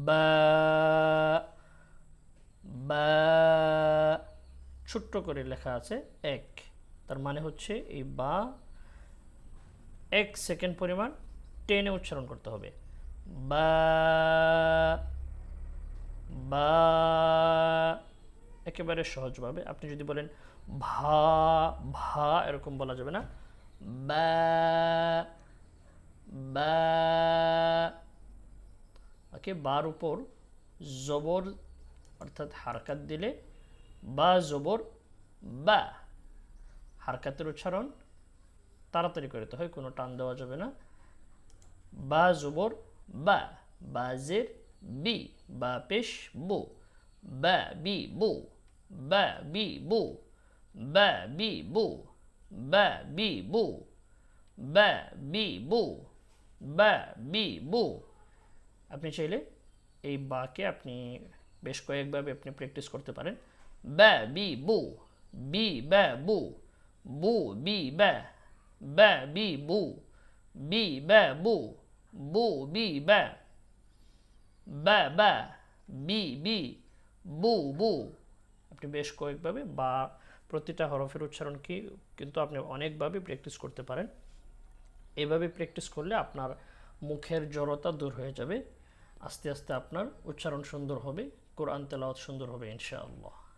বা, বা, ছোট্ট করে লেখা আছে এক, তার মানে হচ্ছে এই বা 1 সেকেন্ড পরিমাণ টেনে উচ্চারণ করতে হবে। বা, বা, একেবারে সহজভাবে। আপনি যদি বলেন ভা, ভা এরকম বলা যাবে না। বা, বা, ওকে, বার উপর জবর অর্থাৎ হারকাত দিলে বা জবর বা, হারকাতের উচ্চারণ তাড়াতাড়ি করতে হয়, কোনো টান দেওয়া যাবে না। বা জবর বা, বাজের বি, বা পেশ বু, বা বি বু, বা বি বু, বা বি বু, বা বি বু, বা বি বু, বা বি বু। আপনি চাইলে এই বাকে আপনি বেশ কয়েকভাবে আপনি প্র্যাকটিস করতে পারেন। বা বি বু, বি বা বু, বু বি বা, বা বি বু, বি বা বু, বু বি বা, বা বা, বি বি, বু বু। আপনি বেশ কয়েকভাবে বা প্রতিটা হরফের উচ্চারণকে কিন্তু আপনি অনেকভাবে প্র্যাকটিস করতে পারেন। এভাবে প্র্যাকটিস করলে আপনার মুখের জড়তা দূর হয়ে যাবে, আস্তে আস্তে আপনার উচ্চারণ সুন্দর হবে, কোরআন তেলাওয়াত সুন্দর হবে ইনশাআল্লাহ।